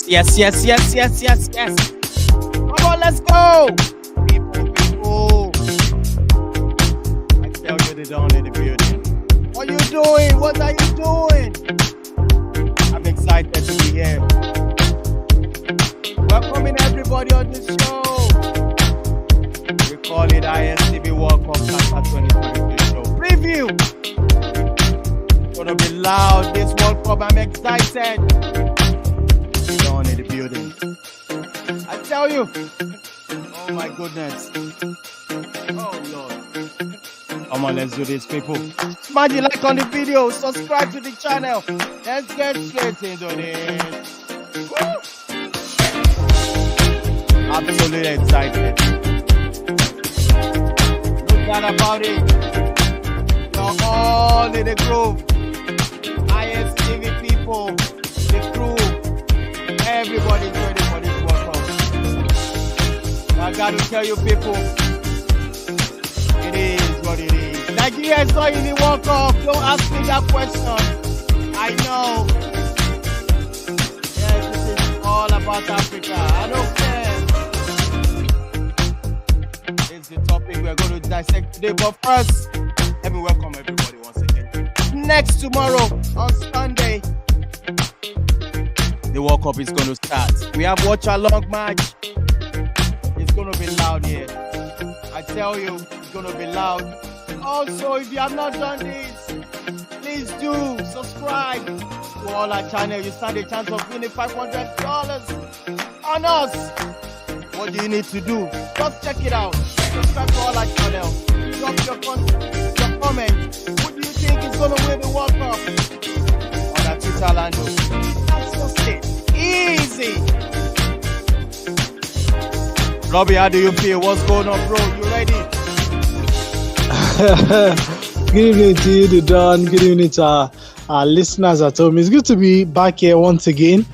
Yes. Come on, let's go. People. I tell you, they don't in the building. What are you doing? What are you doing? I'm excited to be here. Welcoming everybody on this show. We call it Istv World Cup Qatar 2023 show preview. It's gonna be loud this World Cup. I'm excited. Down in the building. I tell you. Oh my goodness. Oh Lord. Come on, let's do this, people. Smash the like on the video. Subscribe to the channel. Let's get straight into this. Woo! Absolutely excited. No doubt about it. You're all in the groove. Istv people, the crew, everybody's ready for this World Cup. I got to tell you people, it is what it is. Nigeria is not in the World Cup. Don't ask me that question. I know. Yes, this is all about Africa. I don't care. It's the topic we're going to dissect today. But first, let me welcome everybody once again. Next tomorrow on Sunday, the World Cup is going to start. We have watch along match. It's going to be loud here. I tell you, it's going to be loud. Also, if you have not done this, please do subscribe to all our channel. You stand a chance of winning $500 on us. What do you need to do? Just check it out. Subscribe to all our channel. Drop your comment. Who do you think is going to win the World Cup? On our Twitter handle. That's just it. Easy. Robbie, how do you feel? What's going on, bro? You ready? Good evening to you, Don. Good evening to our listeners at home. It's good to be back here once again.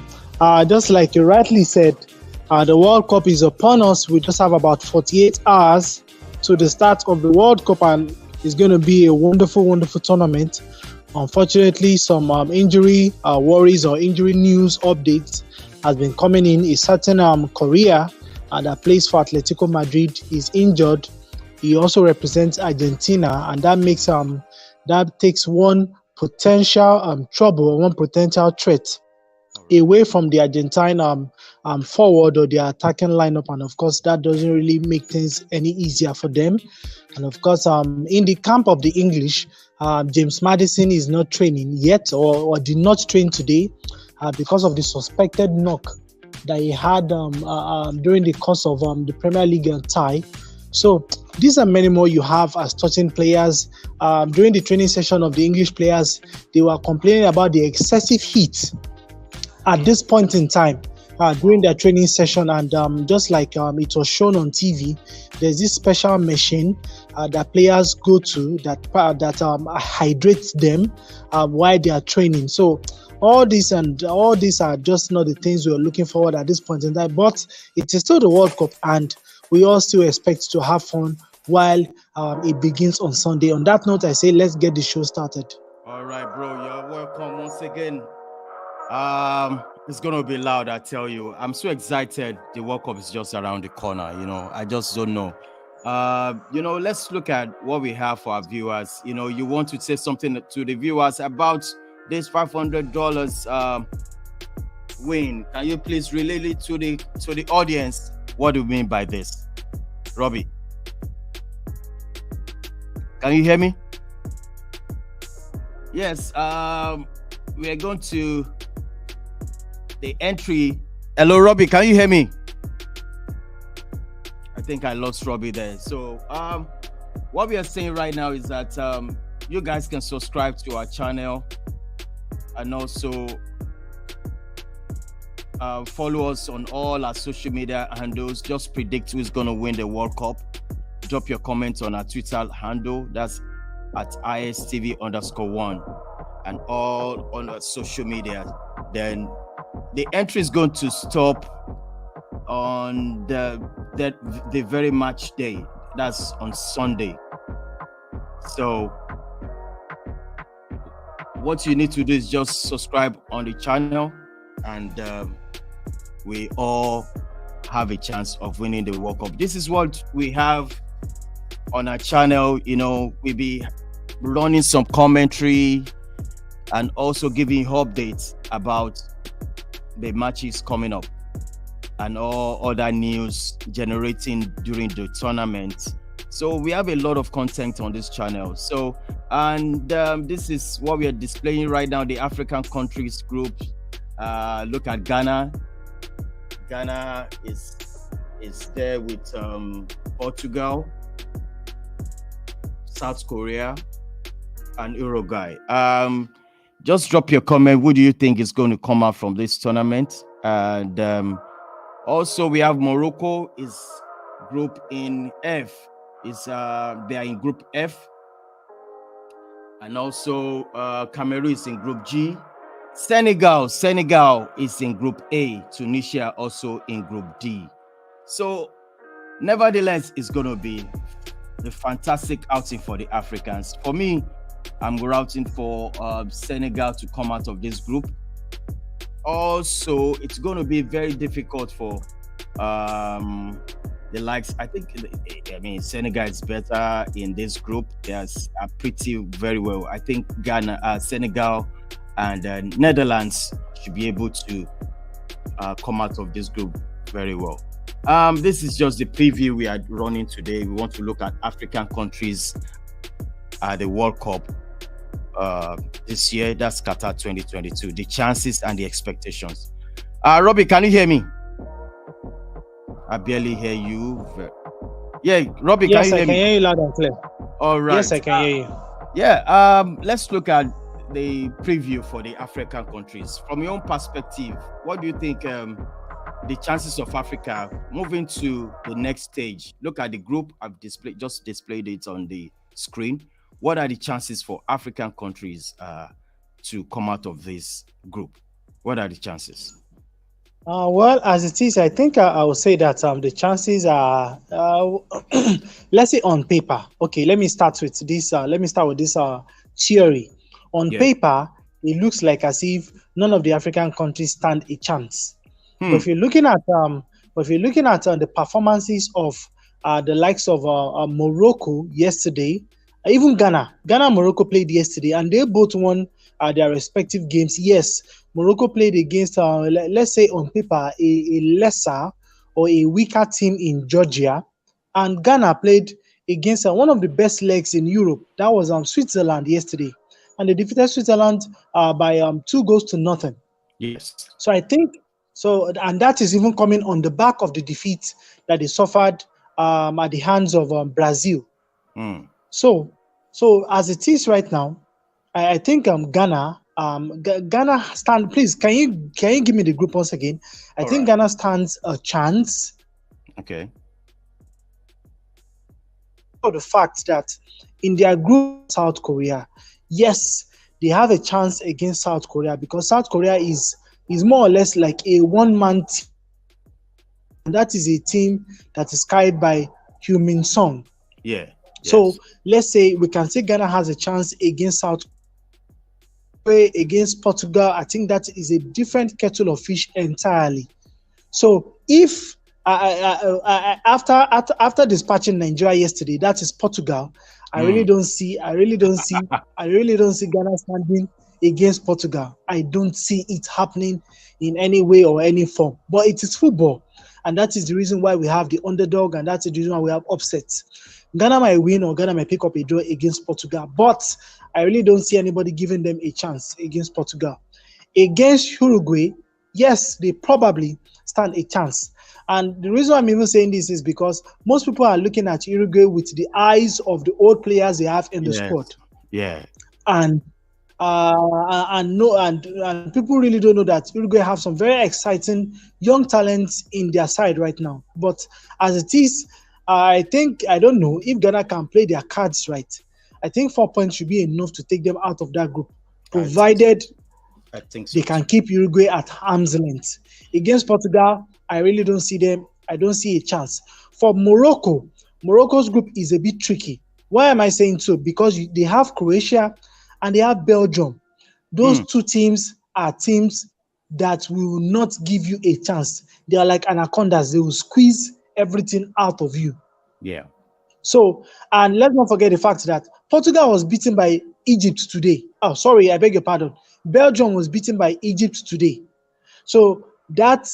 Just like you rightly said, the World Cup is upon us. We just have about 48 hours to the start of the World Cup, and it's going to be a wonderful, wonderful tournament. Unfortunately, some injury worries or injury news updates has been coming in. A certain Korea that plays for Atletico Madrid is injured. He also represents Argentina, and that makes that takes one potential trouble, one potential threat away from the Argentine forward or the attacking lineup, and of course that doesn't really make things any easier for them. And of course, in the camp of the English, James Maddison is not training yet, or did not train today because of the suspected knock that he had during the course of the Premier League tie. So these are many more you have as starting players. During the training session of the English players, they were complaining about the excessive heat at this point in time during their training session. And just like it was shown on TV, there's this special machine that players go to that hydrates them while they are training. So all these are just not the things we are looking forward at this point in time, but it is still the World Cup, and we all still expect to have fun while it begins on Sunday. On that note, I say let's get the show started. All right, bro. You're welcome once again. It's gonna be loud, I tell you. I'm so excited. The World Cup is just around the corner. I just don't know. Let's look at what we have for our viewers. You want to say something to the viewers about this $500 win? Can you please relate it to the audience? What do you mean by this, Robbie? Can you hear me? Yes. We are going to the entry. Hello, Robbie. Can you hear me? I think I lost Robbie there. So, what we are saying right now is that you guys can subscribe to our channel and also follow us on all our social media handles. Just predict who's going to win the World Cup. Drop your comments on our Twitter handle. That's at ISTV_1 and all on our social media. Then the entry is going to stop on the very match day. That's on Sunday. So what you need to do is just subscribe on the channel and we all have a chance of winning the World Cup. This is what we have on our channel. You know, we'll be running some commentary and also giving updates about the matches coming up and all other news generating during the tournament. So we have a lot of content on this channel. So, and this is what we are displaying right now, the African countries group. Look at Ghana. Ghana is there with Portugal, South Korea, and Uruguay. Just drop your comment. Who do you think is going to come out from this tournament? And also we have Morocco is group in F. They are in group F. And also Cameroon is in group G. Senegal is in group A. Tunisia also in group D. So nevertheless, it's going to be a fantastic outing for the Africans. For me, I'm rooting for Senegal to come out of this group. Also, it's going to be very difficult for the likes. I mean, Senegal is better in this group. They are pretty very well. I think Ghana, Senegal, and Netherlands should be able to come out of this group very well. This is just the preview we are running today. We want to look at African countries at the World Cup this year. That's Qatar 2022. The chances and the expectations. Robbie, can you hear me? I barely hear you. Yeah, Robbie, yes, can you hear me? Yes, I can hear you loud and clear. All right. Yes, I can hear you. Yeah, let's look at the preview for the African countries. From your own perspective, what do you think the chances of Africa moving to the next stage? Look at the group. I've just displayed it on the screen. What are the chances for African countries to come out of this group? What are the chances? Well, as it is, I think I would say that the chances are, let's say on paper. Okay, let me start with this. Let me start with this theory. On paper, it looks like as if none of the African countries stand a chance. But if you're looking at, the performances of the likes of Morocco yesterday, even Ghana and Morocco played yesterday, and they both won their respective games. Yes, Morocco played against, let's say on paper, a lesser or a weaker team in Georgia, and Ghana played against one of the best legs in Europe. That was Switzerland yesterday, and they defeated Switzerland by 2-0. Yes. So I think and that is even coming on the back of the defeat that they suffered at the hands of Brazil. So as it is right now, I think Ghana stand. Please, can you give me the group once again? I think Ghana stands a chance. Okay. For the fact that in their group, South Korea, yes, they have a chance against South Korea because South Korea is more or less like a one-man team. And that is a team that is carried by Heung-min Son. Yeah. So let's say we can say Ghana has a chance against South Korea, against Portugal. I think that is a different kettle of fish entirely. So if after dispatching Nigeria yesterday, that is Portugal, I really don't see Ghana standing against Portugal. I don't see it happening in any way or any form. But it is football, and that is the reason why we have the underdog, and that's the reason why we have upsets. Ghana might win or Ghana might pick up a draw against Portugal, but I really don't see anybody giving them a chance against Portugal. Against Uruguay, yes, they probably stand a chance. And the reason I'm even saying this is because most people are looking at Uruguay with the eyes of the old players they have in the squad. Yeah. And people really don't know that Uruguay have some very exciting young talents in their side right now. But as it is, I don't know if Ghana can play their cards right. I think 4 points should be enough to take them out of that group, provided I think so. They can keep Uruguay at arm's length. Against Portugal, I really don't see them. I don't see a chance. For Morocco, Morocco's group is a bit tricky. Why am I saying so? Because they have Croatia and they have Belgium. Those two teams are teams that will not give you a chance. They are like anacondas. They will squeeze everything out of you. Yeah. So, and let's not forget the fact that Portugal was beaten by Egypt today. Oh, sorry, I beg your pardon. Belgium was beaten by Egypt today. So that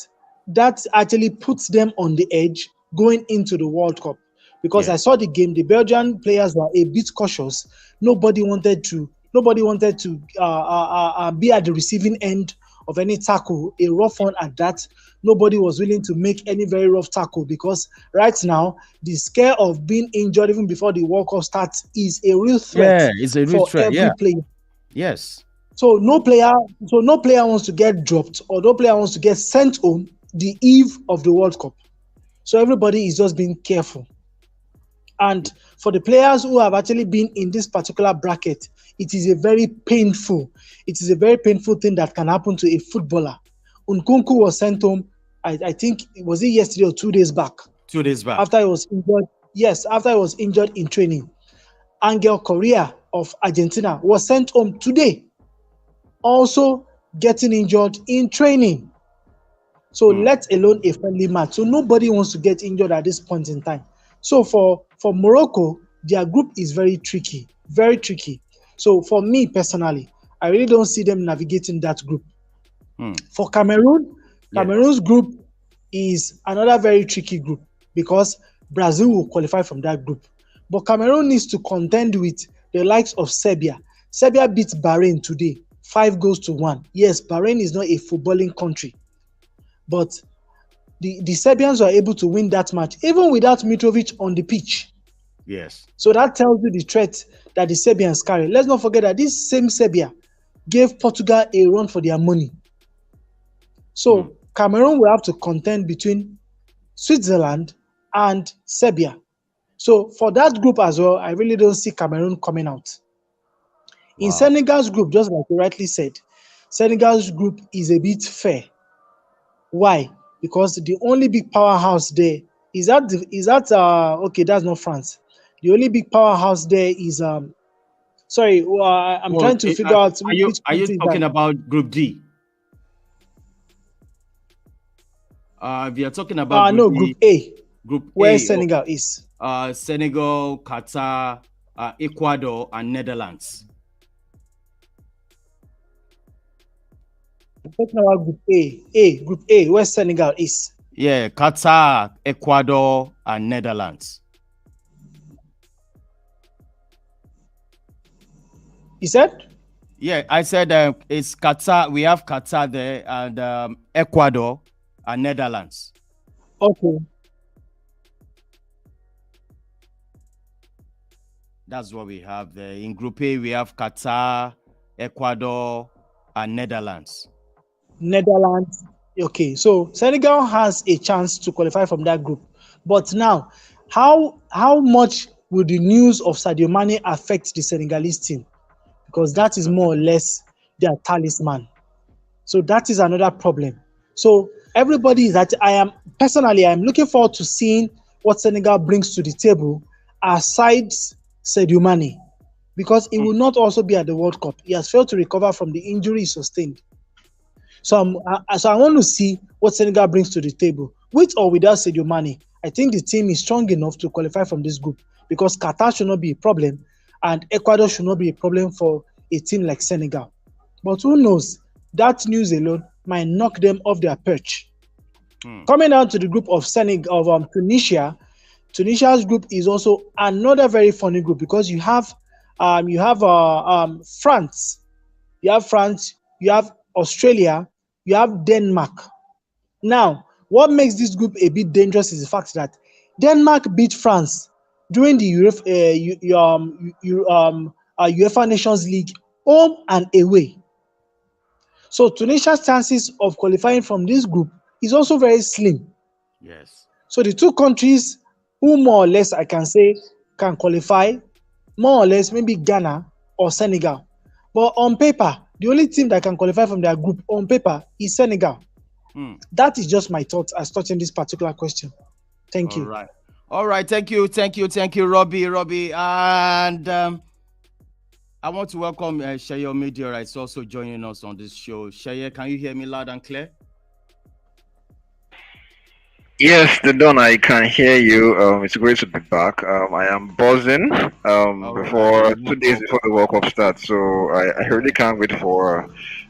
actually puts them on the edge going into the World Cup. Because Yeah. I saw the game, the Belgian players were a bit cautious. Nobody wanted to be at the receiving end of any tackle, a rough one at that. Nobody was willing to make any very rough tackle because right now the scare of being injured even before the World Cup starts is a real threat Yeah, it's a real for threat. every Yeah. player. Yes. So no player wants to get dropped or no player wants to get sent home the eve of the World Cup. So everybody is just being careful. And for the players who have actually been in this particular bracket, it is a very painful thing that can happen to a footballer. Nkunku was sent home, I think, was it yesterday or 2 days back? 2 days back. After he was injured. Yes, after he was injured in training. Angel Correa of Argentina was sent home today, also getting injured in training. So let alone a friendly match. So nobody wants to get injured at this point in time. So for Morocco, their group is very tricky, very tricky. So for me personally, I really don't see them navigating that group. For Cameroon, Cameroon's group is another very tricky group because Brazil will qualify from that group. But Cameroon needs to contend with the likes of Serbia. Serbia beat Bahrain today, 5-1. Yes, Bahrain is not a footballing country, but the Serbians were able to win that match, even without Mitrovic on the pitch. Yes. So that tells you the threat that the Serbians carry. Let's not forget that this same Serbia gave Portugal a run for their money. So Cameroon will have to contend between Switzerland and Serbia. So for that group as well, I really don't see Cameroon coming out. In Senegal's group, just like you rightly said, Senegal's group is a bit fair. Why? Because the only big powerhouse there is okay, that's not France. The only big powerhouse there is I'm trying to figure out which are you country talking that. about Group D? If you're talking about No, Group A. Where Senegal is. Senegal, Qatar, Ecuador, and Netherlands. I'm talking about Group A. Group A, where Senegal is. Yeah, Qatar, Ecuador, and Netherlands. You said? Yeah, I said it's Qatar. We have Qatar there and Ecuador and Netherlands. Okay. That's what we have there. In Group A, we have Qatar, Ecuador, and Netherlands. Netherlands. Okay, so Senegal has a chance to qualify from that group. But now, how much will the news of Sadio Mane affect the Senegalese team? Because that is more or less their talisman. So that is another problem. So everybody is I am looking forward to seeing what Senegal brings to the table aside Sadio Mane, because he will not also be at the World Cup. He has failed to recover from the injury he sustained. So I want to see what Senegal brings to the table. With or without Sadio Mane, I think the team is strong enough to qualify from this group because Qatar should not be a problem and Ecuador should not be a problem for a team like Senegal. But who knows? That news alone might knock them off their perch. Coming down to the group of Tunisia, Tunisia's group is also another very funny group because you have France, you have Australia, you have Denmark. Now, what makes this group a bit dangerous is the fact that Denmark beat France during the UEFA Nations League home and away. So Tunisia's chances of qualifying from this group is also very slim. Yes. So the two countries who more or less I can say can qualify, more or less maybe Ghana or Senegal. But on paper, the only team that can qualify from their group on paper is Senegal. That is just my thoughts as touching this particular question. Thank you. All right. Thank you, Robbie. And I want to welcome Sheye Media. It's also joining us on this show. Sheye, can you hear me loud and clear? Yes, the Don, I can hear you. It's great to be back. I am buzzing. All right, Before the two World days Cup. before the World Cup starts, so I really can't wait for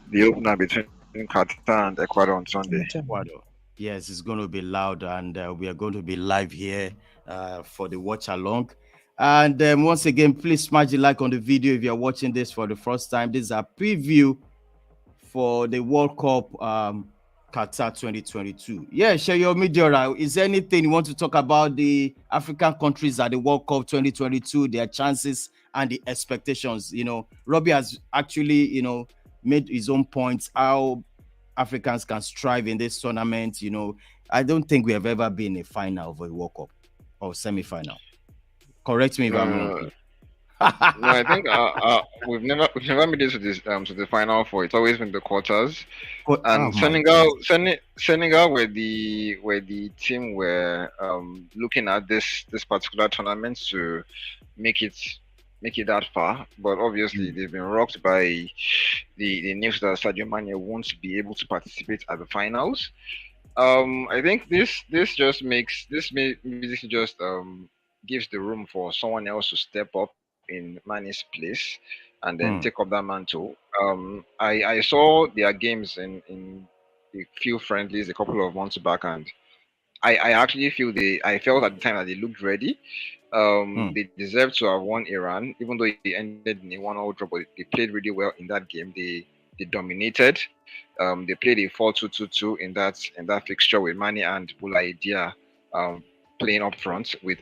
the opener between Qatar and Ecuador on Sunday. Ecuador. Yes, it's going to be loud, and we are going to be live here for the watch along. And once again, please smash the like on the video if you're watching this for the first time. This is a preview for the World Cup Qatar 2022. Yeah, share your media. Is there anything you want to talk about the African countries at the World Cup 2022, their chances and the expectations? Robbie has actually, made his own points how Africans can strive in this tournament. I don't think we have ever been a final of a World Cup or semi-final. Correct me if I'm wrong, No, please. no, I think we've never made it to this to the final four. It's always been the quarters. Oh And my God. Senegal were the team were looking at this particular tournament to make it make it that far. But obviously they've been rocked by the news that Sadio Mane won't be able to participate at the finals. I think this just makes basically just gives the room for someone else to step up in Mane's place and then take up that mantle. I saw their games in a few friendlies a couple of months back, and I actually I felt at the time that they looked ready. They deserved to have won Iran, even though it ended in a 1-1 draw. But they played really well in that game. They dominated. They played a 4-2-2-2 in that fixture with Mane and Boulaye Dia playing up front with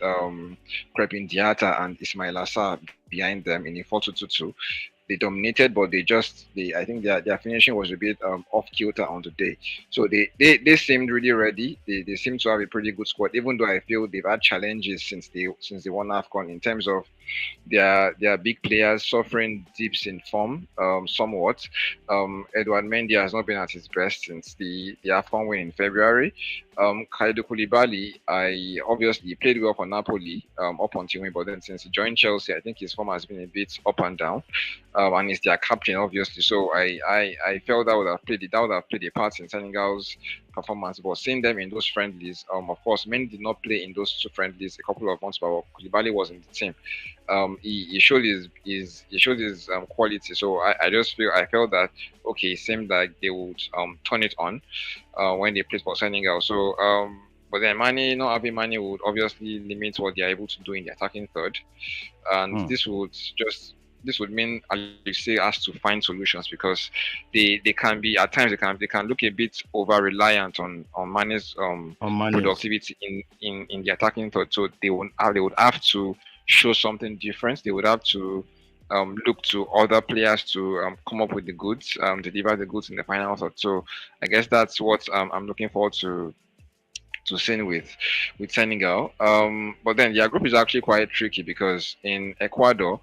Crepin Diata and Ismail Assar behind them in a 4-2-2-2. They dominated, but they I think their finishing was a bit off kilter on the day. So they seemed really ready. They seem to have a pretty good squad, even though I feel they've had challenges since they won AFCON in terms of their big players suffering dips in form somewhat. Edward Mendy has not been at his best since the AFCON win in February. Kaido Koulibaly, I obviously played well for Napoli up until win, but then since he joined Chelsea, I think his form has been a bit up and down. And he's their captain, obviously. So I felt that would have played a part in Senegal's performance. But seeing them in those friendlies, of course, Mendy did not play in those two friendlies a couple of months back. Koulibaly was in the team. He showed his quality. So I felt that okay, it seemed like they would turn it on when they played for Senegal. So but then Mane, not having Mane would obviously limit what they are able to do in the attacking third, and this would mean Alexei has to find solutions because they can be at times they can look a bit over reliant on Mane's On Mane's. productivity in the attacking third. So they would have to show something different. They would have to look to other players to come up with the goods, deliver the goods in the final third. So I guess that's what I'm looking forward to seeing with Senegal. But then their group is actually quite tricky because in Ecuador,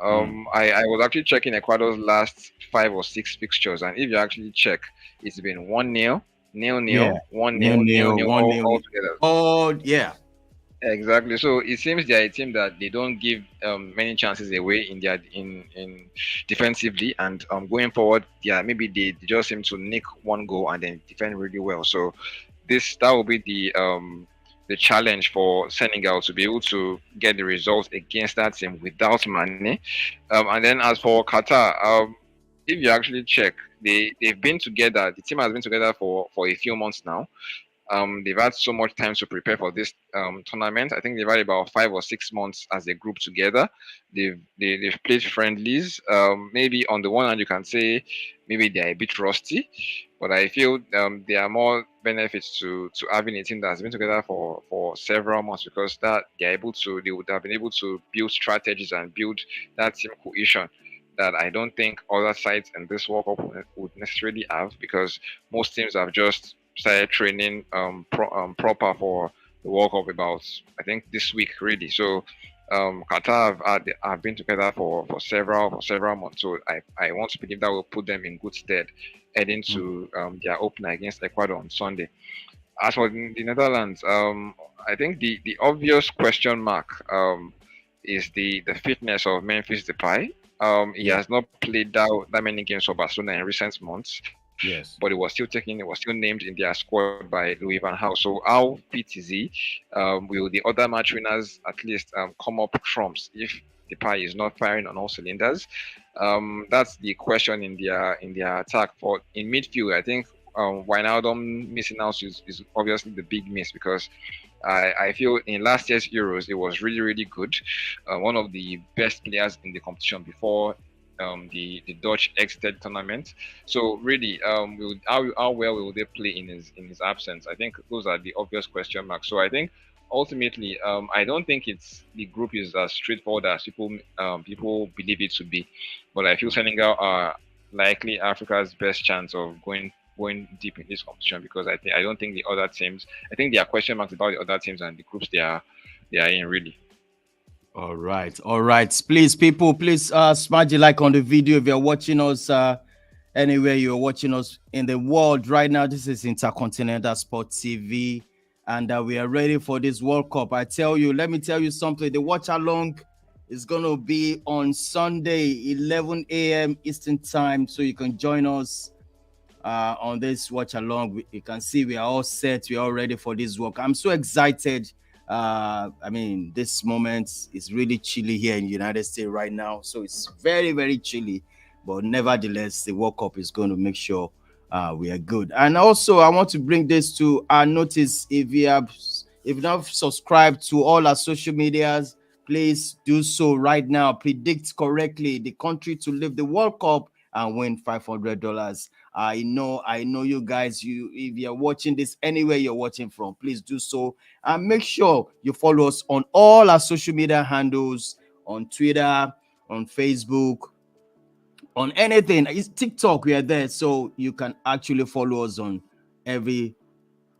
I was actually checking Ecuador's last 5 or 6 fixtures, and if you actually check, it's been 1-0, nil Yeah. nil, one Nil nil, nil nil, nil, one all nil. together. Oh yeah. Exactly. So it seems they're a team that they don't give many chances away in their in defensively, and going forward, yeah, maybe they just seem to nick one goal and then defend really well. So that will be the challenge for Senegal to be able to get the results against that team without Mane. And then as for Qatar, if you actually check, they've been together. The team has been together for a few months now. They've had so much time to prepare for this tournament. I think they've had about 5 or 6 months as a group together. They've played friendlies. Maybe on the one hand you can say maybe they're a bit rusty, but I feel there are more benefits to having a team that's been together for several months because that they would have been able to build strategies and build that team cohesion that I don't think other sides in this World Cup would necessarily have because most teams have just started training proper for the World Cup about I think this week really. So Qatar have been together for several months. So I want to believe that will put them in good stead heading to their opener against Ecuador on Sunday. As for the Netherlands, I think the obvious question mark is the fitness of Memphis Depay. He has not played that many games for Barcelona in recent months. Yes. But it was still named in their squad by Louis van Gaal. So how fit is he? Will the other match winners at least come up trumps if the pie is not firing on all cylinders? That's the question in their attack. For in midfield, I think Wijnaldum missing out is obviously the big miss, because I feel in last year's Euros it was really, really good. One of the best players in the competition before the Dutch exited tournament. So really, how well will they play in his absence? I think those are the obvious question marks. So I think ultimately, I don't think the group is as straightforward as people believe it to be. But I feel Senegal are likely Africa's best chance of going deep in this competition, because I don't think the other teams. I think there are question marks about the other teams and the groups they are in, really. All right. Please, people, smash the like on the video if you're watching us anywhere you're watching us in the world right now. This is Intercontinental Sport TV, and we are ready for this World Cup. Let me tell you something. The watch along is gonna be on Sunday, 11 a.m. Eastern Time, so you can join us on this watch along. You can see we are all set. We are all ready for this work. I'm so excited. This moment is really chilly here in the United States right now, so it's very, very chilly, but nevertheless the World Cup is going to make sure we are good. And also I want to bring this to our notice. If you not subscribed to all our social medias, please do so right now. Predict correctly the country to leave the World Cup and win $500. I know you guys, if you're watching this anywhere you're watching from, please do so, and make sure you follow us on all our social media handles, on Twitter, on Facebook, on anything. It's TikTok, we are there, so you can actually follow us on every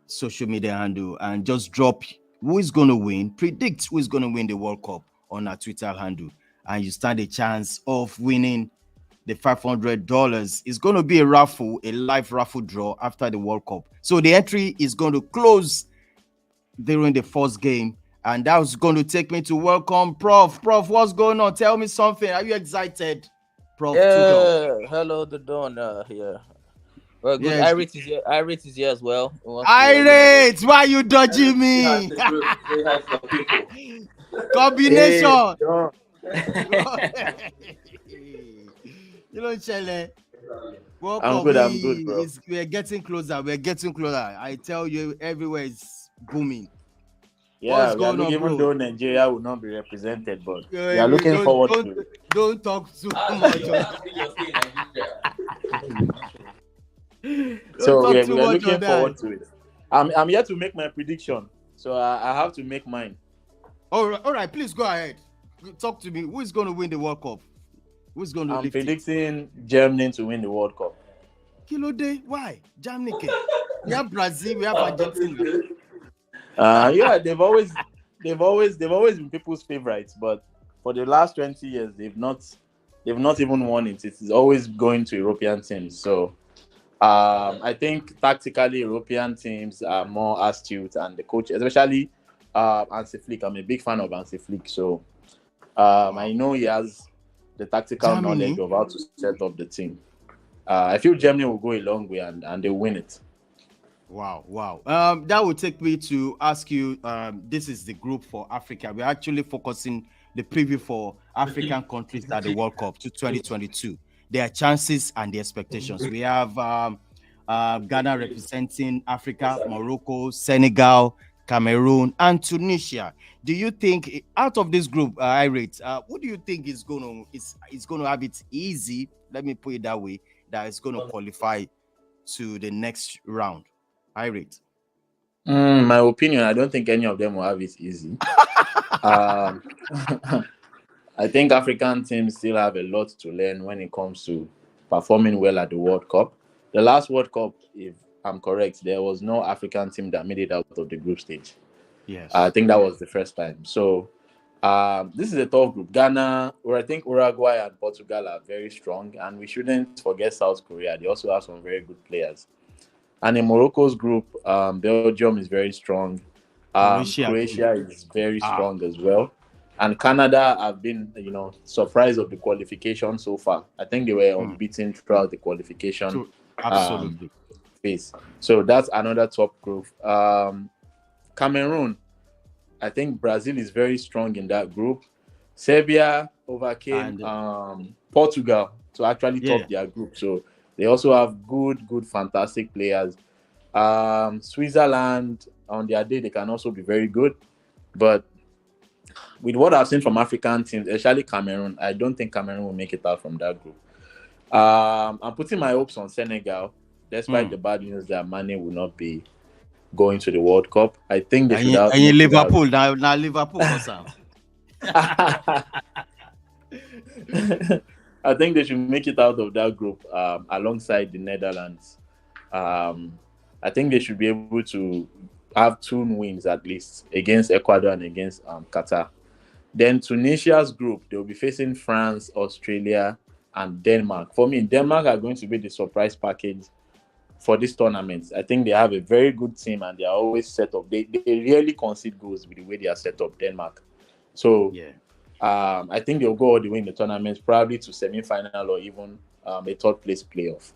social media handle and just drop who is going to win, predict who is going to win the World Cup on our Twitter handle, and you stand a chance of winning the $500. Is going to be a live raffle draw after the World Cup. So the entry is going to close during the first game, and that was going to take me to welcome Prof. Prof, what's going on? Tell me something. Are you excited, Prof? Yeah, hello, the Don here. Well, good. Yes. Irit is here as well. Irit, why are you dodging me? Combination. You know, Chele. I'm good, bro. We're getting closer. I tell you, everywhere is booming. Yeah, even though Nigeria will not be represented, but we are looking forward to it. Don't talk too much. So we are looking forward to it. I'm here to make my prediction, so I have to make mine. All right, please go ahead. Talk to me. Who is going to win the World Cup? Who's going to? I'm predicting Germany to win the World Cup. Kilo day? Why Germany? We have Brazil. We have Argentina. Yeah, they've always been people's favorites, but for the last 20 years, they've not even won it. It's always going to European teams. So I think tactically European teams are more astute, and the coach, especially Hansi Flick. I'm a big fan of Hansi Flick, so I know he has the tactical knowledge of how to set up the team. I feel Germany will go a long way and they'll win it. Wow. That will take me to ask you, this is the group for Africa. We're actually focusing the preview for African countries at the World Cup to 2022. Their chances and the expectations. We have Ghana representing Africa, Morocco, Senegal, Cameroon, and Tunisia. Do you think out of this group, Irit, who do you think is going to have it easy? Let me put it that way. That is going to qualify to the next round. Irit. My opinion, I don't think any of them will have it easy. I think African teams still have a lot to learn when it comes to performing well at the World Cup. The last World Cup, if I'm correct, there was no African team that made it out of the group stage. Yes. I think that was the first time. So this is a tough group. Ghana, or I think Uruguay and Portugal are very strong, and we shouldn't forget South Korea. They also have some very good players. And in Morocco's group, Belgium is very strong. Croatia is very strong as well. And Canada have been, surprise of the qualification so far. I think they were unbeaten throughout the qualification Absolutely. phase. So that's another top group. Cameroon, I think Brazil is very strong in that group. Serbia overcame Portugal to actually top their group. So they also have good, fantastic players. Switzerland, on their day, they can also be very good. But with what I've seen from African teams, especially Cameroon, I don't think Cameroon will make it out from that group. I'm putting my hopes on Senegal, despite the bad news that Mane will not be going to the World Cup. I think they should have. And in Liverpool, now Liverpool goes out. I think they should make it out of that group alongside the Netherlands. I think they should be able to have 2 wins at least against Ecuador and against Qatar. Then Tunisia's group, they'll be facing France, Australia, and Denmark. For me, Denmark are going to be the surprise package for this tournament. I think they have a very good team and they are always set up. They rarely concede goals with the way they are set up, Denmark. So I think they'll go all the way in the tournament, probably to semi-final or even a third place playoff.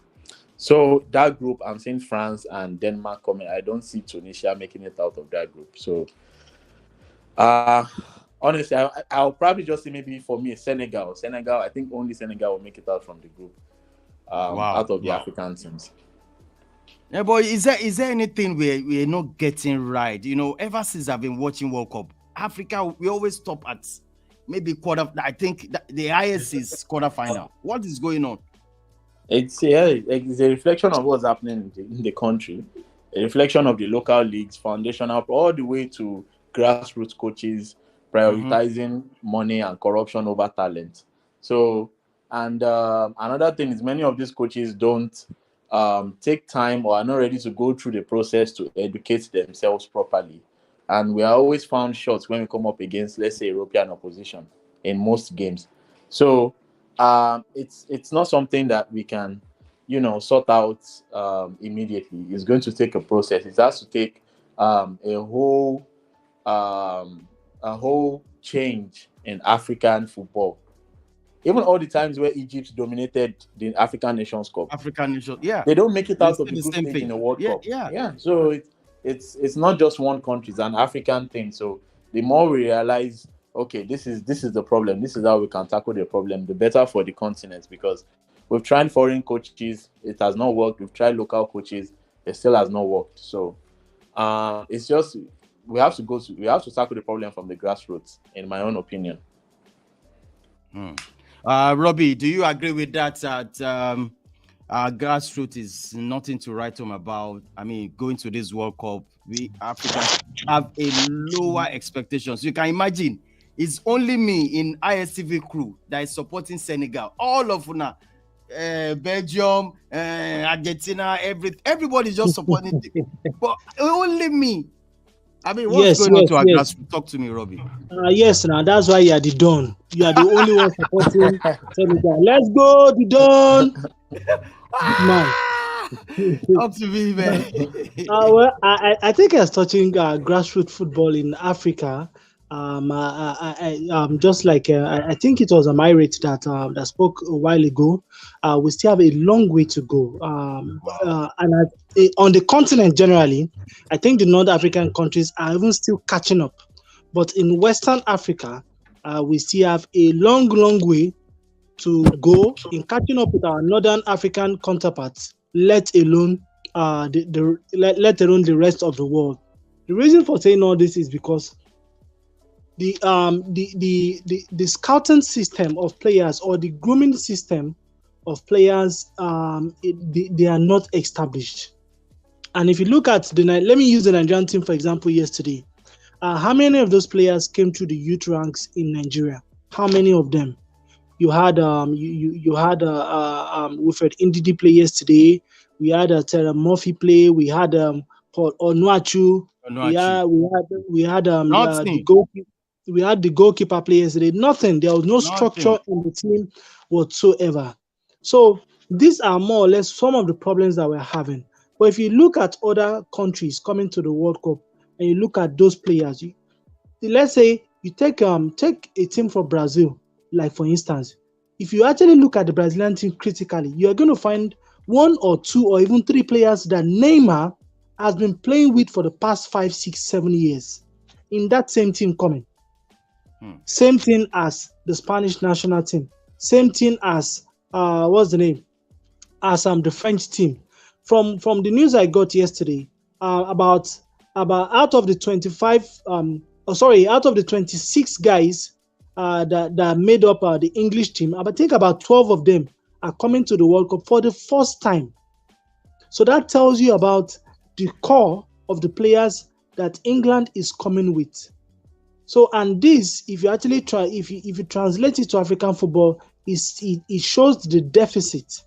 So that group, I'm seeing France and Denmark coming. I don't see Tunisia making it out of that group. So honestly, I'll probably just say maybe for me Senegal. I think only Senegal will make it out from the group out of the African teams. Yeah, but is there anything we're not getting right? Ever since I've been watching World Cup, Africa, we always stop at maybe quarter. I think the highest is quarterfinal. What is going on? It's a reflection of what's happening in the country, a reflection of the local leagues, foundational, all the way to grassroots coaches prioritizing money and corruption over talent. So, and another thing is many of these coaches don't take time or are not ready to go through the process to educate themselves properly. And we are always found short when we come up against, let's say, European opposition in most games. So it's not something that we can, sort out immediately. It's going to take a process. It has to take a whole change in African football. Even all the times where Egypt dominated the African Nations Cup, they don't make it out of the group stage in the World Cup. So it's not just one country; it's an African thing. So the more we realize, okay, this is the problem. This is how we can tackle the problem. The better for the continent, because we've tried foreign coaches, it has not worked. We've tried local coaches, it still has not worked. So it's just we have to tackle the problem from the grassroots, in my own opinion. Robbie, do you agree with that? Grassroots is nothing to write home about. I mean, going to this World Cup, we Africans have a lower expectations. You can imagine, it's only me in Istv crew that is supporting Senegal. All of Belgium, Argentina, everybody's just supporting them. But only me. I mean, what's going on to our grassroots? Talk to me, Robbie. Yes, now that's why you are the Don. You are the only one supporting Senegal. Let's go, the Don. Man. Up to me, man. Well, I think I was touching grassroots football in Africa. Just like I think it was Amirate that spoke a while ago. We still have a long way to go. And on the continent generally, I think the North African countries are even still catching up. But in Western Africa, we still have a long way to go in catching up with our Northern African counterparts, let alone the rest of the world. The reason for saying all this is because the scouting system of players or the grooming system of players, they are not established. And if you look at let me use the Nigerian team for example. Yesterday, how many of those players came to the youth ranks in Nigeria? How many of them? You had you had Wilfred Ndidi play yesterday. We had Terra Murphy play. We had Paul Onuachu. We had the goalkeeper. We had the goalkeeper play yesterday. Nothing. There was no structure in the team whatsoever. So these are more or less some of the problems that we're having. But if you look at other countries coming to the World Cup and you look at those players, let's say You take a team from Brazil, like for instance, if you actually look at the Brazilian team critically, you are going to find one or two or even three players that Neymar has been playing with for the past 5, 6, 7 years in that same team coming. Same thing as the Spanish national team. Same thing as what's the name? As the French team. From the news I got yesterday, about out of the 26 guys that made up the English team, I think about 12 of them are coming to the World Cup for the first time. So that tells you about the core of the players that England is coming with. So, and this, if you actually try, if you translate it to African football, it shows the deficit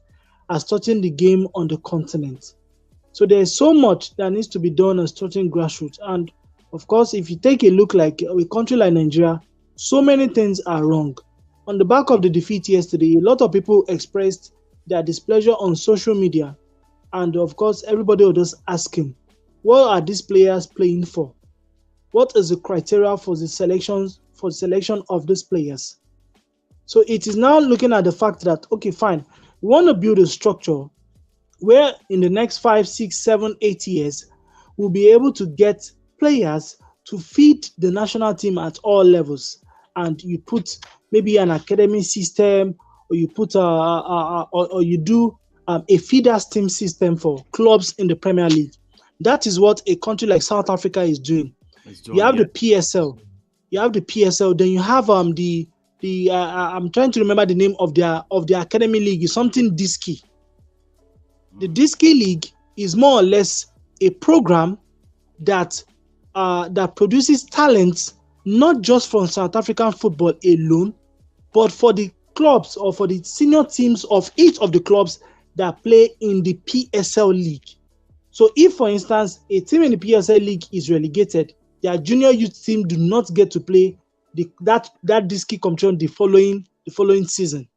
as touching the game on the continent. So there is so much that needs to be done as touching grassroots. And of course, if you take a look like a country like Nigeria, so many things are wrong. On the back of the defeat yesterday, a lot of people expressed their displeasure on social media. And of course, everybody was just asking, what are these players playing for? What is the criteria for the selection of these players? So it is now looking at the fact that, okay, fine, we want to build a structure where in the next 5, 6, 7, 8 years, we'll be able to get players to feed the national team at all levels. And you put maybe an academy system, or you put or you do a feeders team system for clubs in the Premier League. That is what a country like South Africa is doing. You have the PSL. You have the PSL. Then you have the I'm trying to remember the name of their academy league. Is something Diski. The Diski League is more or less a program that produces talents not just from South African football alone, but for the clubs or for the senior teams of each of the clubs that play in the PSL league. So if, for instance, a team in the PSL league is relegated, their junior youth team do not get to play that Diski competition the following season.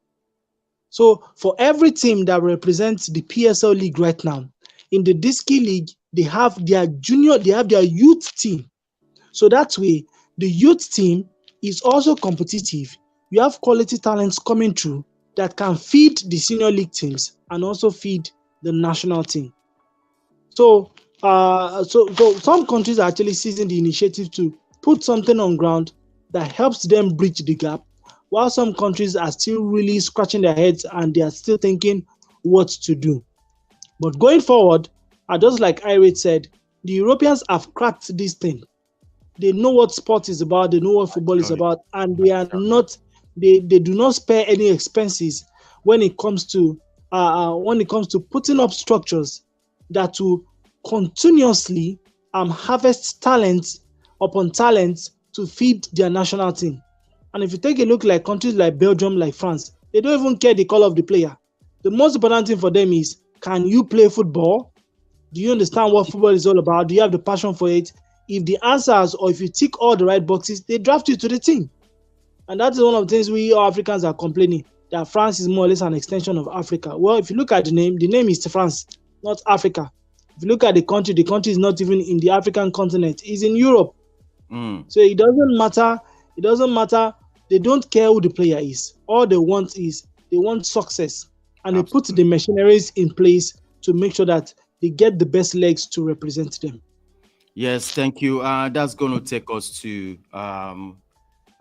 So for every team that represents the PSL league right now, in the Diski league, they have their youth team. So that way, the youth team is also competitive. You have quality talents coming through that can feed the senior league teams and also feed the national team. So some countries are actually seizing the initiative to put something on ground that helps them bridge the gap, while some countries are still really scratching their heads and they are still thinking what to do. But going forward, just like Irate said, the Europeans have cracked this thing. They know what sport is about, they know what football is about, and they do not spare any expenses when it comes to putting up structures that will continuously harvest talent upon talent to feed their national team. And if you take a look like countries like Belgium, like France, they don't even care the color of the player. The most important thing for them is, can you play football? Do you understand what football is all about? Do you have the passion for it? If the answers, or if you tick all the right boxes, they draft you to the team. And that is one of the things we Africans are complaining, that France is more or less an extension of Africa. Well, if you look at the name is France, not Africa. If you look at the country is not even in the African continent. It's in Europe. So it doesn't matter. They don't care who the player is. All they want is success. And they put the machineries in place to make sure that they get the best legs to represent them. Yes, thank you. That's going to take us to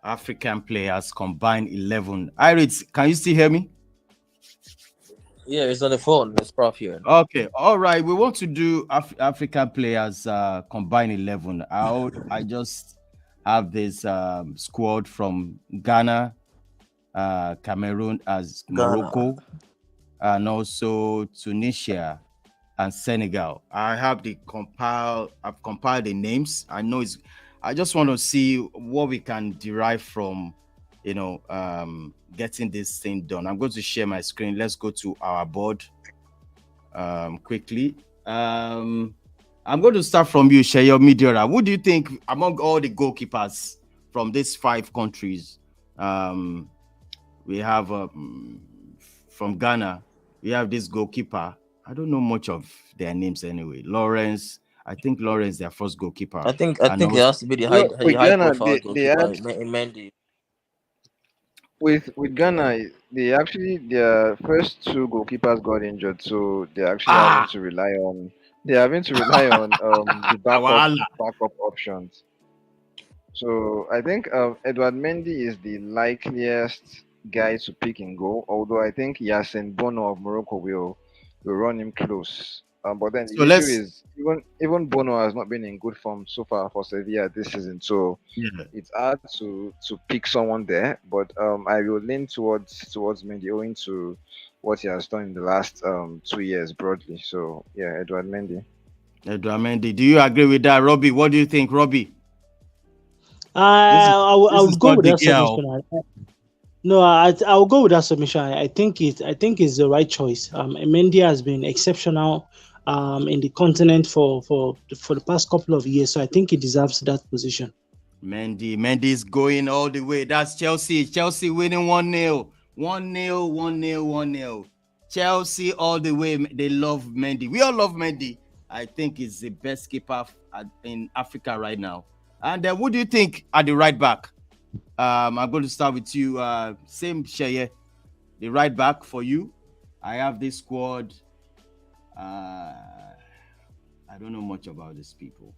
African players combined 11. Iris, can you still hear me? Yeah, it's on the phone. It's Prof here. Okay, all right. We want to do African players combined 11. I just have this squad from Ghana, Cameroon, as Morocco, and also Tunisia and Senegal. I've compiled the names. I just want to see what we can derive from, getting this thing done. I'm going to share my screen. Let's go to our board quickly. I'm going to start from you, Sheyo Midiora. What do you think among all the goalkeepers from these 5 countries? We have from Ghana, we have this goalkeeper. I don't know much of their names anyway. Lawrence I think Lawrence their first goalkeeper. I think And it also, has to be the With high Ghana, profile they goalkeeper, had Mendy. with Ghana, they actually their first two goalkeepers got injured, so they're actually ah, having to rely on the Awala. backup options. So I think Edward Mendy is the likeliest guy to pick in goal. Although I think Yasin Bono of Morocco will run him close. But then So the issue let's is even Bono has not been in good form so far for Sevilla this season. So yeah. it's hard to pick someone there. But I will lean towards Mendy owing to what he has done in the last 2 years broadly. So yeah, Edward Mendy. Edward Mendy. Do you agree with that, Robbie? What do you think, Robbie? I This is would go not with the that girl. submission. No, I will go with that submission. I think it's the right choice. Mendy has been exceptional in the continent for the past couple of years, so I think he deserves that position. Mendy is going all the way. That's Chelsea. Chelsea winning 1-0. 1-0, 1-0, 1-0. Chelsea all the way. They love Mendy. We all love Mendy. I think he's the best keeper in Africa right now. And then what do you think at the right back? I'm going to start with you. Same Sheye. The right back for you. I have this squad. I don't know much about these people.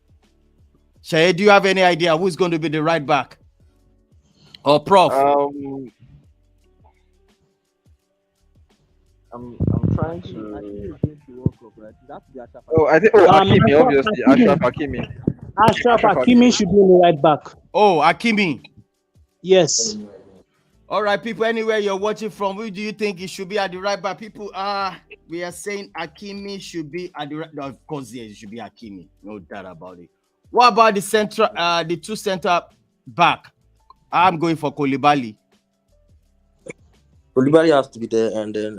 Sheye, do you have any idea who's going to be the right back? Or Prof? I'm trying to. Oh, I think Hakimi, obviously Ashraf Hakimi. Ashraf Hakimi should be in the right back. Oh, Hakimi. Yes. All right, people, anywhere you're watching from, who do you think it should be at the right back? People, we are saying Hakimi should be at the right. Of course, yes, it should be Hakimi. No doubt about it. What about the two center back? I'm going for Koulibaly. Koulibaly has to be there, and then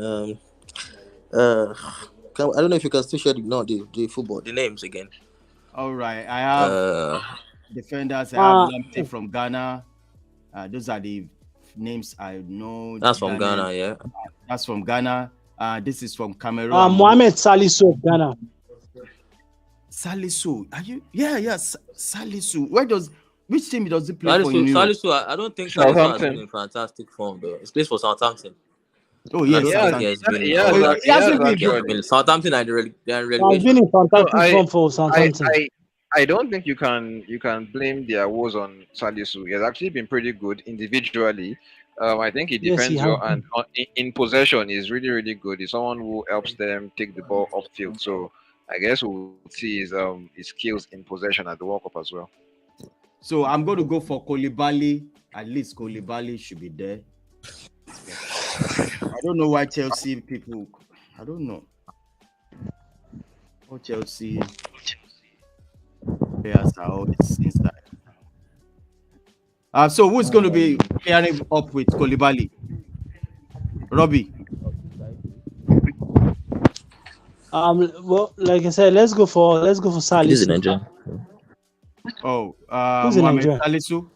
I don't know if you can still share the football, the names again. All right, I have defenders. I have Lamptey from Ghana. Those are the names I know. That's from Ghana, yeah. That's from Ghana. This is from Cameroon. Mohamed Salisu of Ghana. Salisu, are you? Yeah, Salisu. Which team does he play for? Salisu, I don't think Salisu has been in fantastic form though. He plays for Southampton. Oh yes, Southampton are relegation. Has been in fantastic form for Southampton. I don't think you can blame their woes on Salisu. He has actually been pretty good individually. I think he defends well, and in possession is really, really good. He's someone who helps them take the ball off field. So I guess we'll see his skills in possession at the World Cup as well. So I'm going to go for Koulibaly. At least Koulibaly should be there. I don't know why Chelsea people. I don't know. Oh, Chelsea players are always inside. So who's going to be pairing up with Koulibaly? Robbie. Well, like I said, let's go for Salisu. Oh, who's in Mohamed Nigeria? Salisu.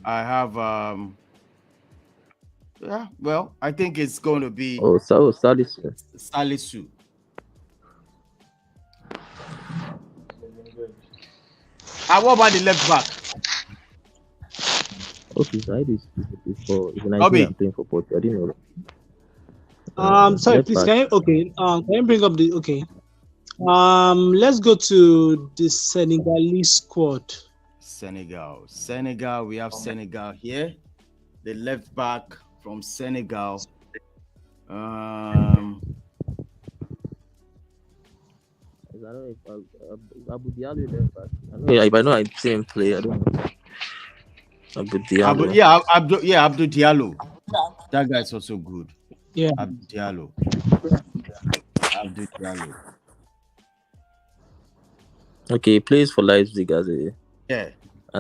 I have yeah, well, I think it's going to be Salisu. What about the left back? Okay, Zaid is Nigerian playing for Portugal. I didn't know. Sorry, please. Can you bring up the let's go to the Senegalese squad. Senegal. We have Senegal here. The left back from Senegal. Abu Diallo left back. I know I've seen him play. I don't know. Abu Diallo. Abdou Diallo. That guy's also good. Yeah. Abdou Diallo. Okay, he plays for Leipzig as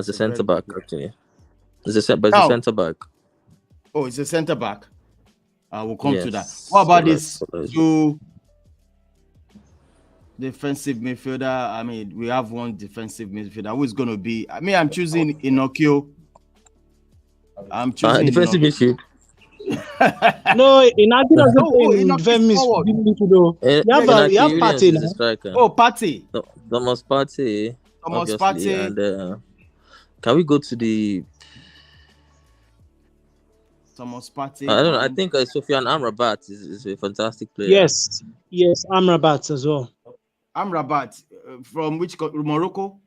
a centre back actually. It's a centre back. Oh, it's a centre back. We'll come to that. What about this two defensive midfielder? I mean, we have one defensive midfielder who is going to be. I mean, I'm choosing Inokio. I'm choosing defensive midfield. No, Inaki doesn't play in Inaki is forward. midfield. You have Partey now. Oh, Partey. Thomas Partey. Thomas Obviously, Partey. and can we go to the Thomas Partey? I don't know. I think Sofiane Amrabat is a fantastic player. Yes, Amrabat as well. Amrabat from which country? Morocco?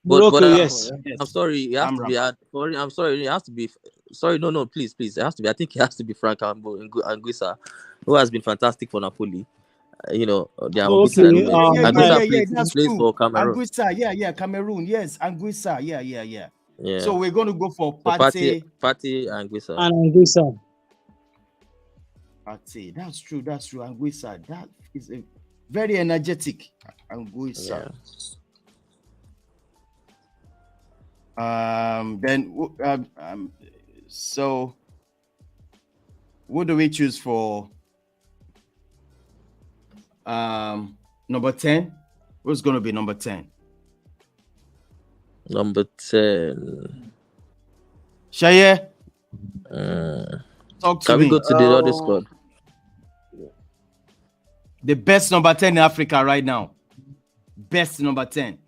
Morocco, yes. I'm sorry, it has to be. I'm sorry, it has to be. Sorry, no, please. It has to be. I think it has to be Frank Anguissa, who has been fantastic for Napoli. They are Anguissa plays for Cameroon. Anguissa, Cameroon, yes, Anguissa, yeah. So we're going to go for Partey, Anguissa. And Anguissa. Partey, that's true. Anguissa, that is a very energetic Anguissa. So what do we choose for number 10? What's going to be number 10? Number 10. Shaye? Talk to Can me. we go to the other squad? The best number 10 in Africa right now. Best number 10.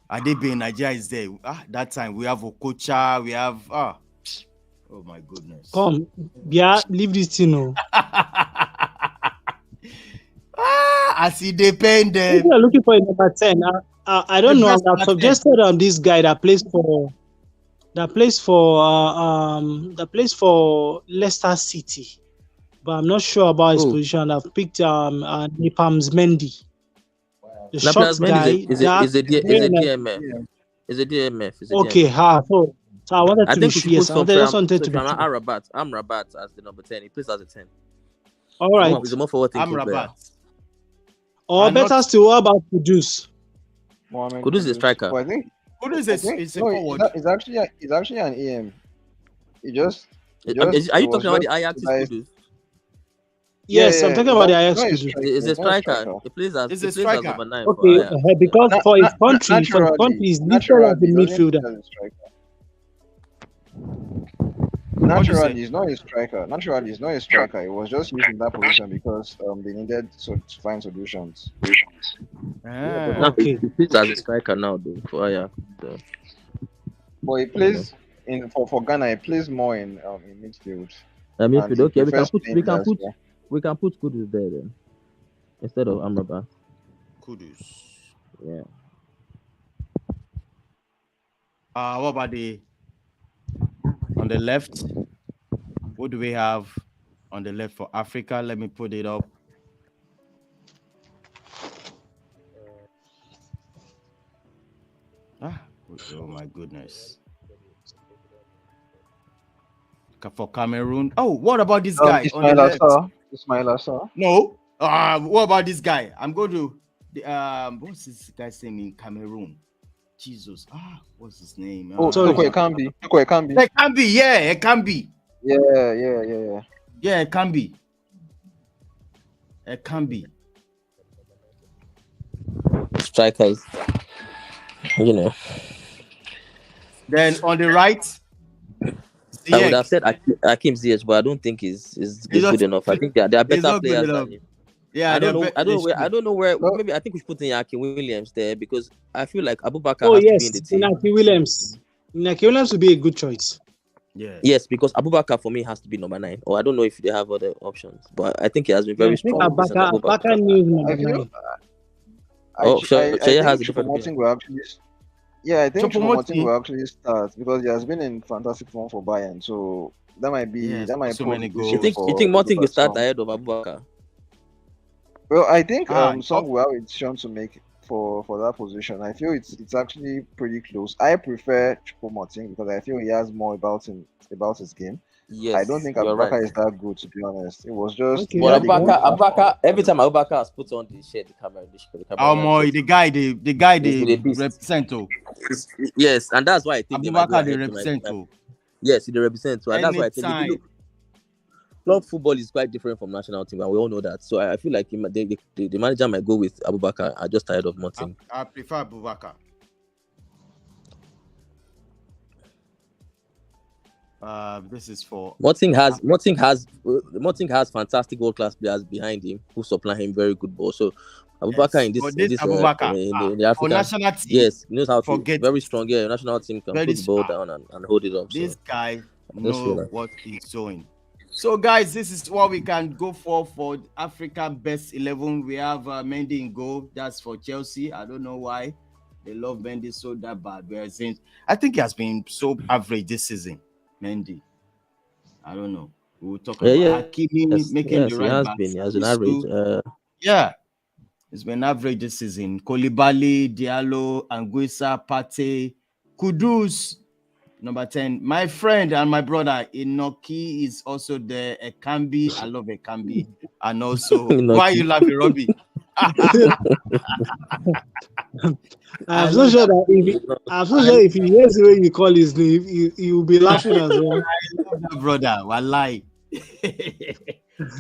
Adebayo in Nigeria is there. That time we have Okocha, we have oh my goodness. Come, leave this thing. I see they paying them. If you are looking for a number 10, I don't know. I've suggested this guy that plays for Leicester City, but I'm not sure about his position. I've picked Nepam's Mendy. The short guy is a DMF. Is a DMF. Okay, so I wanted to be serious. I just wanted to be Amrabat as the number 10. He plays as a 10. All right. He's a more forward-thinking player. Or better still, what about Kudus? Kudus is a striker. Well, I think Kudus is a forward. It's actually an EM. Are you talking about the Ajax Kudus? Yes, I'm talking about the Ajax Kudus. It's a striker. He plays as number 9. Okay, because for his country, he's listed as the midfielder. Naturally, he's not a striker. It was just used in that position because they needed to find solutions. Okay. He plays as a striker now, though, for Ajax. But he plays for Ghana. He plays more in midfield. Midfield. Okay, we can put Kudus there then instead of Amrabat. Kudus. Yeah. What about on the left? What do we have on the left for Africa? Let me put it up. Oh my goodness. For Cameroon. Oh, what about this guy? Ismail Assar. No. What about this guy? I'm going to what's this guy's name in Cameroon? Jesus. What's his name? It can be. Yeah, it can be. Yeah. Yeah, it can be. Strikers. Then on the right, I would have said Hakim Ziyech, but I don't think he's good enough. I think there are better players than him. Yeah, I don't know where. Maybe I think we should put in Hakim Williams there because I feel like Abubakar has to be in the team. Inaki Williams would be a good choice. Yeah. Yes, because Abubakar for me has to be number 9. Or I don't know if they have other options, but I think he has been very strong. Abubakar needs number 9. Shaya has a different opinion. I think Choupo-Moting will actually start because he has been in fantastic form for Bayern. So that might be so many goals. You think Moting will start ahead of Abubakar? Well, I think some will have a chance to make for that position. I feel it's actually pretty close. I prefer Choupo-Moting because I feel he has more about his game. Yes, I don't think Abubakar is that good, to be honest. It was just. But Abubakar, every time Abubakar has put on the shirt, the camera. The guy, they represent. Yes, and that's why I think Abubakar they represent. Yes, they represent. So and that's why I think club football is quite different from national team, and we all know that. So I feel like the manager might go with Abubakar. I'm just tired of Moting. I prefer Abubakar. This is for Moting has fantastic world class players behind him who supply him very good ball. So Abubakar in the African national team, yes, knows how to forget very strong. Yeah, national team can put the ball down and hold it up. This guy knows what he's doing. So guys, this is what we can go for African best 11. We have Mendy in goal. That's for Chelsea. I don't know why they love Mendy so that bad. I think he has been so average this season. Mendy, I don't know. We'll talk about Hakimi making the right back. He has been average. It's been average this season. Koulibaly, Diallo, Anguissa, Partey, Kudus, number 10. My friend and my brother Inoki is also there. Ekambi, I love Ekambi, and also why you laughing, Robbie? I'm so sure if he hears the way you call his name, he will be laughing as well. I love that brother. Wallahi.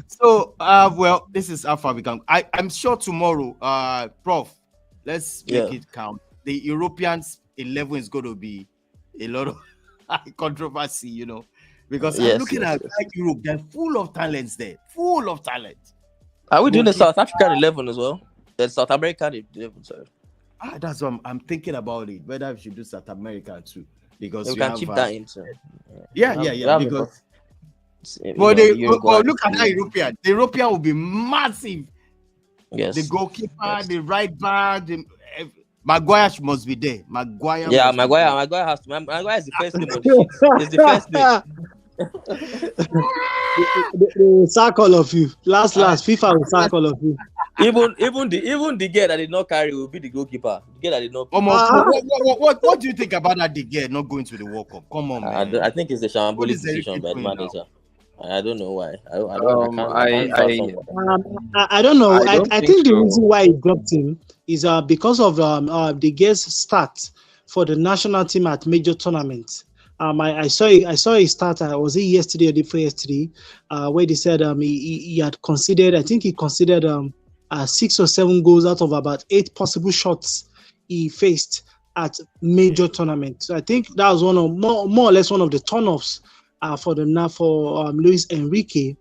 So, well, this is how far we can. I'm sure tomorrow, Prof, let's make it count. The Europeans 11 is going to be a lot of controversy, you know, because I'm looking at Europe. They're full of talents there. Full of talent. Are we doing the South African 11 as well? The South American 11, sorry. That's what I'm thinking about it. Whether we should do South America too, because we can keep that in. Because look at that European. The European will be massive. Yes. The goalkeeper, the right back, Maguire must be there. Maguire has to. Maguire is the first name on the sheet. It's the first name. They sack all of you. Last, FIFA will sack all of you. Even the girl that did not carry will be the goalkeeper. The girl that did not. What do you think about that? The girl not going to the World Cup? Come on, man. I think it's a shambolic decision by the manager. I don't know why. I don't know. I think the reason why he dropped him is because of the guest start for the national team at major tournaments. I saw a start. Was it yesterday or the day yesterday? Where they said he had considered. I think he considered 6 or 7 goals out of about 8 possible shots he faced at major tournaments. So I think that was more or less one of the turn-offs for Luis Enrique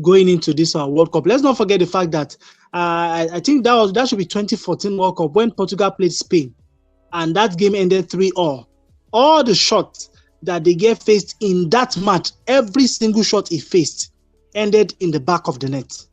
going into this World Cup. Let's not forget the fact that I think that should be 2014 World Cup when Portugal played Spain, and that game ended 3-3. All the shots that they get faced in that match, every single shot he faced ended in the back of the net,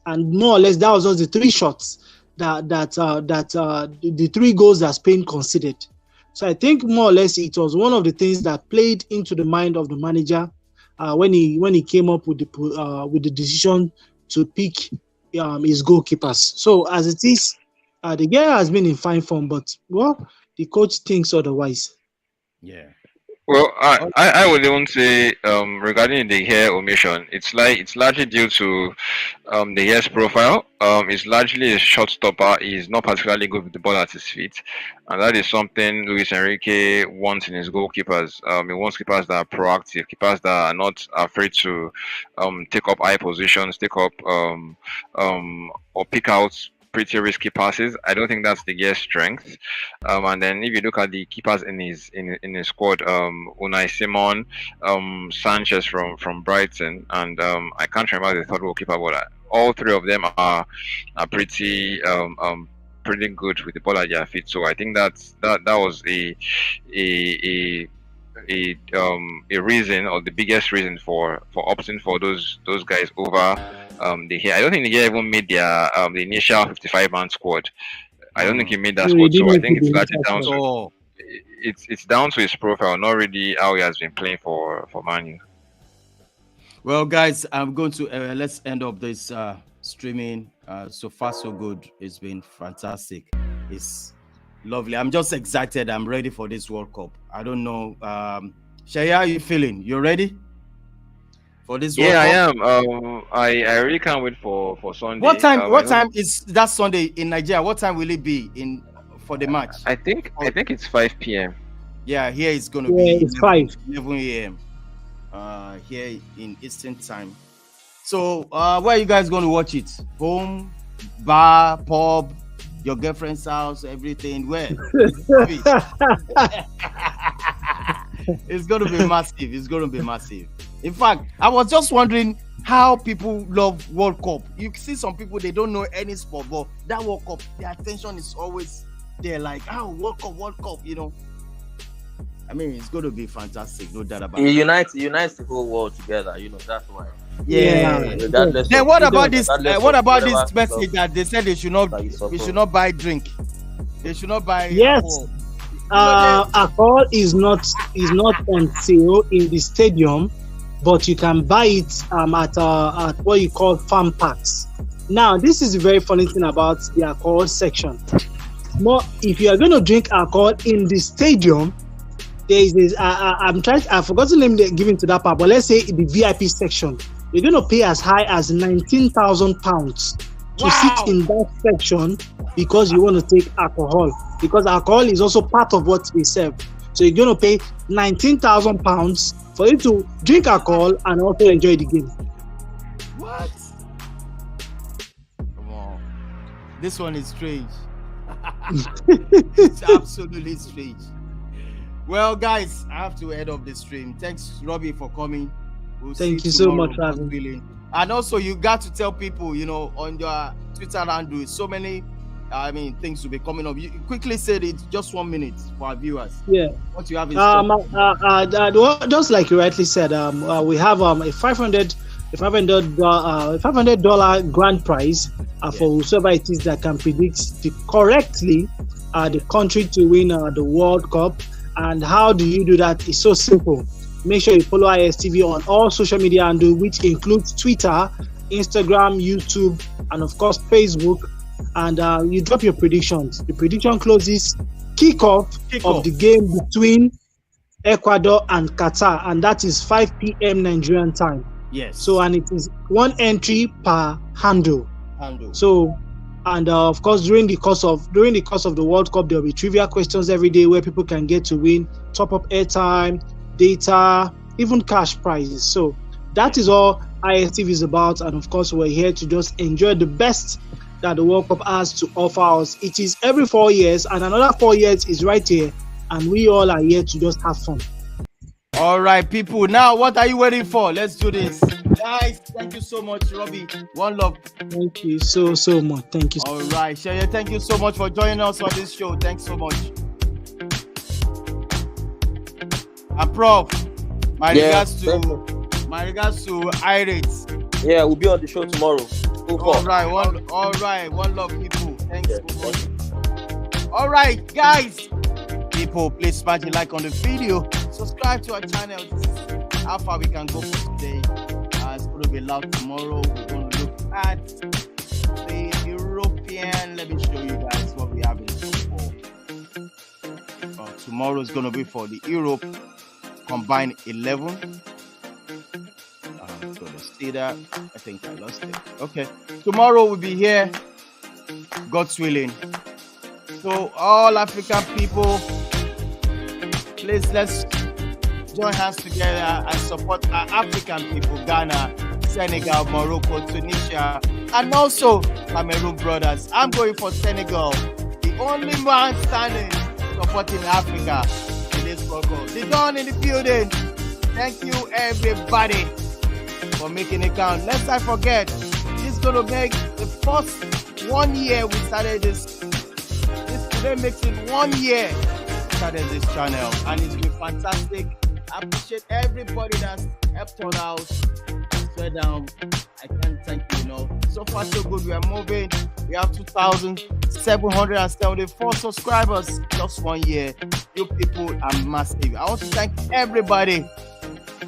and more or less that was just the 3 shots the 3 goals that Spain conceded. So I think more or less it was one of the things that played into the mind of the manager when he came up with the decision to pick his goalkeepers. So as it is, the guy has been in fine form, but the coach thinks otherwise. Yeah. Well, I would even say regarding the hair omission, it's largely due to the hair's profile. It's largely a short stopper. He's not particularly good with the ball at his feet, and that is something Luis Enrique wants in his goalkeepers. He wants keepers that are proactive, keepers that are not afraid to take up high positions, take up or pick out pretty risky passes. I don't think that's the gear's strength. And then if you look at the keepers in his squad, Unai Simon, Sanchez from Brighton, and I can't remember the third goalkeeper, but all 3 of them are pretty good with the ball at their feet. So I think that was a reason, or the biggest reason for opting for those guys over the hair. I don't think the hair even made their the initial 55-man squad. I don't think he made that squad, so I think it's largely down to it's down to his profile, not really how he has been playing for Man U. Well, guys, I'm going to let's end up this streaming. So far, so good. It's been fantastic. It's lovely. I'm just excited. I'm ready for this World Cup. I don't know. Shaya, how are you feeling? You ready for this World Cup? I am. I really can't wait for Sunday. What time is that Sunday in Nigeria? What time will it be for the match? I think it's 5 p.m. Yeah, here it's going to be 11 a.m. Here in Eastern time. So where are you guys going to watch it? Home, bar, pub, your girlfriend's house, everything? Where? It's going to be massive. It's going to be massive. In fact, I was just wondering how people love World Cup. You see some people, they don't know any sport, but that World Cup, their attention is always there. Like, oh, World Cup, you know. I mean, it's going to be fantastic. No doubt about it. It unites the whole world together. You know, that's why. Yeah. Then what about this? What about this message that they said they should not buy drink? They should not buy. Yes. Alcohol is not on sale in the stadium, but you can buy it at what you call farm packs. Now, this is the very funny thing about the alcohol section. More, if you are going to drink alcohol in the stadium, there is this. I've forgotten the name they're giving to that part, but let's say in the VIP section, you're going to pay as high as £19,000 to sit in that section because you want to take alcohol. Because alcohol is also part of what we serve. So you're going to pay £19,000 for you to drink alcohol and also enjoy the game. What? Come on. This one is strange. It's absolutely strange. Well, guys, I have to head off the stream. Thanks, Robbie, for coming. Thank you so much for having me. And also, you got to tell people, you know, on your Twitter handle, so many, things will be coming up. You quickly said it, just 1 minute for our viewers. Yeah. What you have in just like you rightly said, we have a $500 grand prize for whoever it is that can predict correctly the country to win the World Cup. And how do you do that? It's so simple. Make sure you follow Istv on all social media handles, which includes Twitter, Instagram, YouTube, and of course Facebook. And you drop your predictions. The prediction closes kickoff of the game between Ecuador and Qatar, and that is 5 p.m. Nigerian time. Yes. So, and it is one entry per handle. So, and of course, during the course of the World Cup, there will be trivia questions every day where people can get to win top-up airtime, data, even cash prizes. So that is all Istv is about, and of course, we're here to just enjoy the best that the World Cup has to offer us. It is every 4 years, and another 4 years is right here, and we all are here to just have fun. All right, people. Now, what are you waiting for? Let's do this. Guys, thank you so much, Robbie. One love. Thank you so much. Thank you. All right, Sheye, thank you so much for joining us on this show. Thanks so much. And Prof, my regards to Irates. Yeah, we'll be on the show tomorrow. All right, one love, people. Thanks so much. All right, guys. People, please smash the like on the video. Subscribe to our channel. This is how far we can go for today. It's going to be loud tomorrow. We're going to look at the European. Let me show you guys what we have in store for. Tomorrow is going to be for the Europe combined 11. I'm going to see that. I think I lost it. Okay. Tomorrow we'll be here. God's willing. So all African people, please let's join hands together and support our African people, Ghana, Senegal, Morocco, Tunisia, and also Cameroon brothers. I'm going for Senegal, the only man standing supporting Africa in this World Cup. The Dawn in the building. Thank you everybody for making it count. Let's not forget, this is going to make the first 1 year we started this. Today makes it 1 year we started this channel, and it's been fantastic. I appreciate everybody that's helped us out. Swear down, I can't thank you enough. So far so good. We are moving. We have 2,774 subscribers. Just 1 year. You people are massive. I want to thank everybody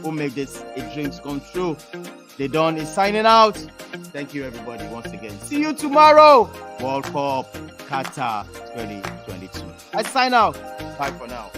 who made this a dreams come true. The Dawn is signing out. Thank you everybody once again. See you tomorrow. World Cup Qatar 2022. I sign out. Bye for now.